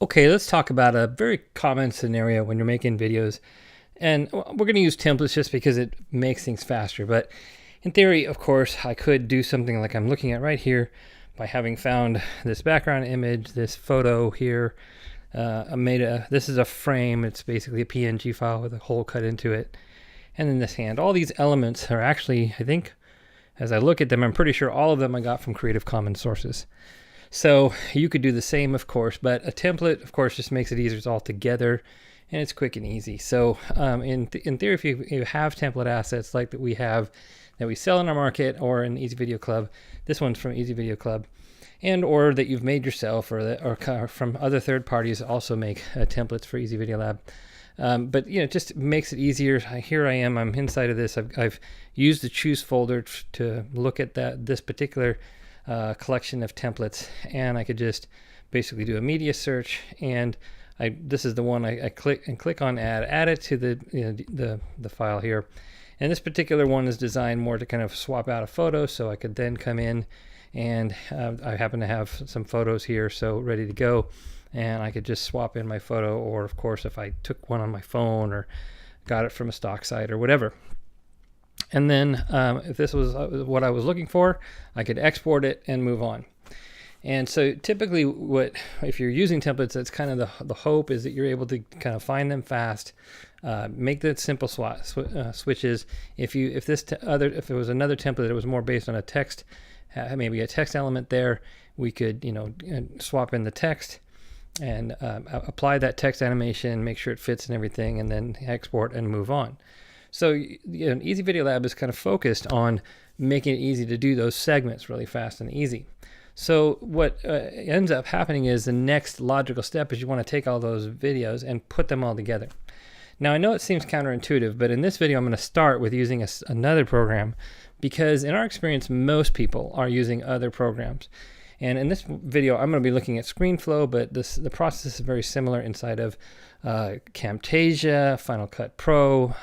Okay, let's talk about a very common scenario when you're making videos. And we're going to use templates just because it makes things faster. But in theory, of course, I could do something like I'm looking at right here by having found this background image, this photo here. This is a frame. It's basically a PNG file with a hole cut into it. And then this hand. All these elements are actually, I think, as I look at them, I'm pretty sure all of them I got from Creative Commons sources. So you could do the same, of course, but a template, of course, just makes it easier. It's all together and it's quick and easy. So in theory, if you have template assets like that we sell in our market or in Easy Video Club, this one's from Easy Video Club, and or that you've made yourself or from other third parties also make templates for Easy Video Lab. But it just makes it easier. Here I am. I'm inside of this. I've used the choose folder to look at this particular collection of templates, and I could just basically do a media search, and this is the one I click on add it to the file here. And this particular one is designed more to kind of swap out a photo, so I could then come in and I happen to have some photos here, so ready to go, and I could just swap in my photo, or of course if I took one on my phone or got it from a stock site or whatever. And then if this was what I was looking for, I could export it and move on. And so typically if you're using templates, that's kind of the hope is that you're able to kind of find them fast, make the simple switches. If it was another template that was more based on a text, maybe a text element there, we could swap in the text and apply that text animation, make sure it fits and everything, and then export and move on. So Easy Video Lab is kind of focused on making it easy to do those segments really fast and easy. So what ends up happening is the next logical step is you want to take all those videos and put them all together. Now I know it seems counterintuitive, but in this video I'm going to start with using another program, because in our experience most people are using other programs. And in this video, I'm going to be looking at ScreenFlow, but the process is very similar inside of Camtasia, Final Cut Pro,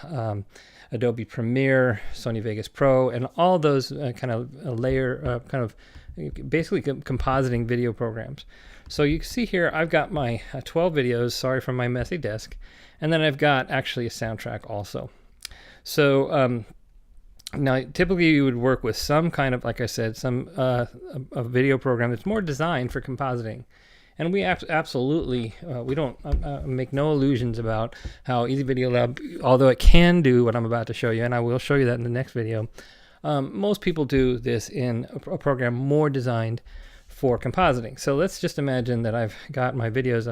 Adobe Premiere, Sony Vegas Pro, and all those basically compositing video programs. So you can see here, I've got my 12 videos, sorry for my messy desk, and then I've got actually a soundtrack also. So now, typically you would work with some kind of, like I said, a video program that's more designed for compositing. And we absolutely, we don't make no illusions about how Easy Video Lab, although it can do what I'm about to show you, and I will show you that in the next video, most people do this in a program more designed for compositing. So let's just imagine that I've got my videos.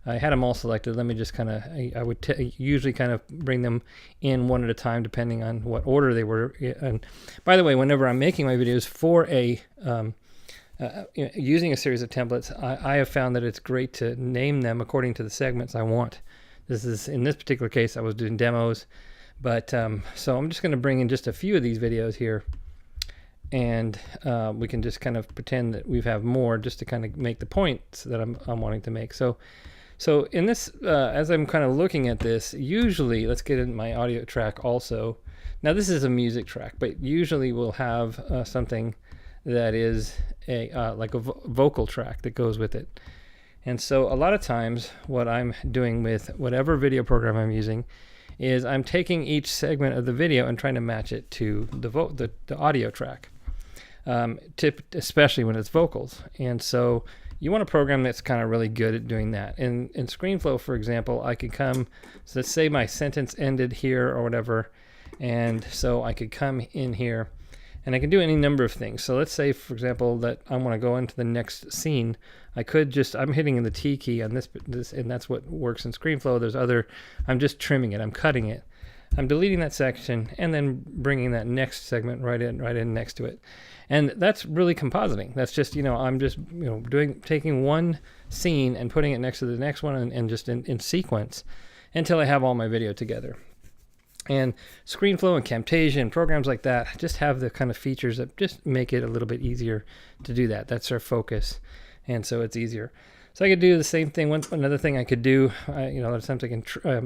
I had them all selected. Let me just I would usually kind of bring them in one at a time depending on what order they were. And by the way, whenever I'm making my videos for using a series of templates, I have found that it's great to name them according to the segments I want. In this particular case, I was doing demos, but so I'm just going to bring in just a few of these videos here, and we can just kind of pretend that we have more just to kind of make the points that I'm wanting to make. So in this, as I'm kind of looking at this, usually, let's get in my audio track also. Now this is a music track, but usually we'll have something that is like a vocal track that goes with it. And so a lot of times what I'm doing with whatever video program I'm using is I'm taking each segment of the video and trying to match it to the audio track, especially when it's vocals. And so you want a program that's kind of really good at doing that. In ScreenFlow, for example, I could come, so let's say my sentence ended here or whatever, and so I could come in here and I can do any number of things. So let's say, for example, that I want to go into the next scene. I'm hitting the T key on this, and that's what works in ScreenFlow. I'm just trimming it, I'm cutting it. I'm deleting that section and then bringing that next segment right in next to it. And that's really compositing. That's just, I'm just, taking one scene and putting it next to the next one and just in sequence until I have all my video together. And ScreenFlow and Camtasia and programs like that just have the kind of features that just make it a little bit easier to do that. That's our focus. And so it's easier. So I could do the same thing. Another thing I could do, a lot of times I can,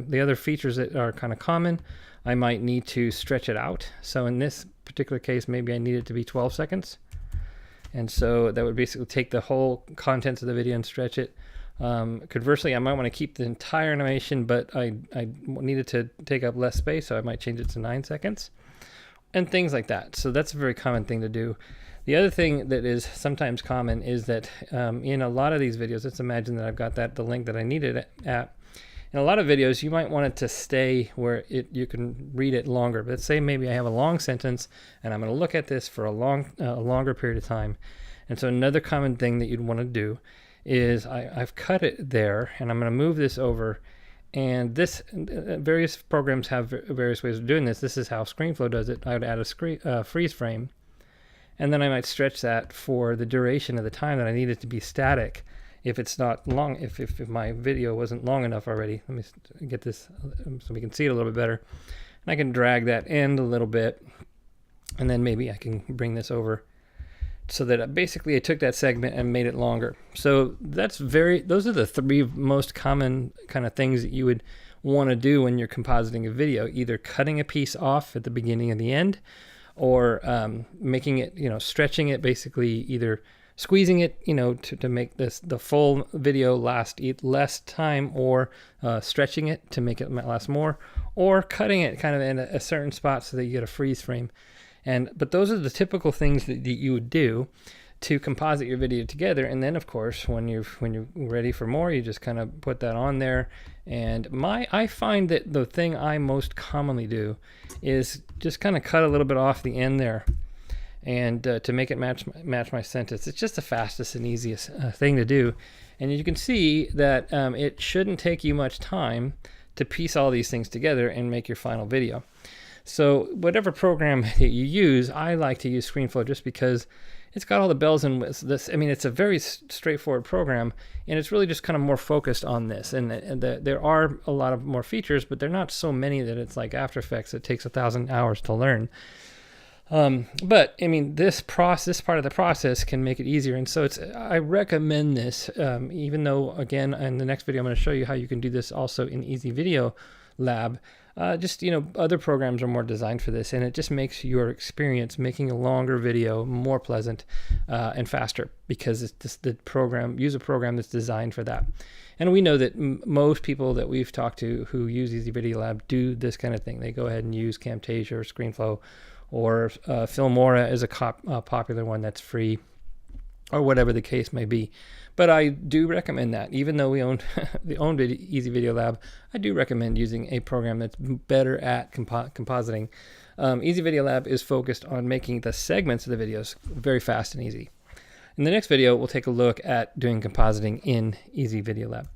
the other features that are kind of common, I might need to stretch it out. So in this particular case, maybe I need it to be 12 seconds. And so that would basically take the whole contents of the video and stretch it. Conversely, I might want to keep the entire animation, but I needed to take up less space, so I might change it to 9 seconds, and things like that. So that's a very common thing to do. The other thing that is sometimes common is that in a lot of these videos, let's imagine that I've got the link that I needed at. In a lot of videos, you might want it to stay where you can read it longer. But let's say maybe I have a long sentence, and I'm going to look at this for a longer period of time. And so another common thing that you'd want to do is I've cut it there, and I'm going to move this over. And this various programs have various ways of doing this. This is how ScreenFlow does it. I would add a freeze frame, and then I might stretch that for the duration of the time that I need it to be static. If it's not long, if my video wasn't long enough already. Let me get this so we can see it a little bit better. And I can drag that end a little bit, and then maybe I can bring this over so that basically I took that segment and made it longer. So those are the 3 most common kind of things that you would want to do when you're compositing a video, either cutting a piece off at the beginning and the end, or making it, stretching it, basically either squeezing it, to make the full video last less time, or stretching it to make it last more, or cutting it kind of in a certain spot so that you get a freeze frame. But those are the typical things that you would do to composite your video together. And then, of course, when you're ready for more, you just kind of put that on there. And I find that the thing I most commonly do is just kind of cut a little bit off the end there, and to make it match my sentence. It's just the fastest and easiest thing to do. And you can see that it shouldn't take you much time to piece all these things together and make your final video. So whatever program that you use, I like to use ScreenFlow just because it's got all the bells and whistles. It's a very straightforward program, and it's really just kind of more focused on this. And there are a lot of more features, but they're not so many that it's like After Effects. It takes 1,000 hours to learn. But I mean, this part of the process can make it easier. And so I recommend this, even though, again, in the next video, I'm going to show you how you can do this also in Easy Video Lab. Other programs are more designed for this, and it just makes your experience making a longer video more pleasant and faster, because it's just use a program that's designed for that. And we know that most people that we've talked to who use Easy Video Lab do this kind of thing. They go ahead and use Camtasia or ScreenFlow, or Filmora is a popular one that's free, or whatever the case may be. But I do recommend that. Even though we own Easy Video Lab, I do recommend using a program that's better at compositing. Easy Video Lab is focused on making the segments of the videos very fast and easy. In the next video, we'll take a look at doing compositing in Easy Video Lab.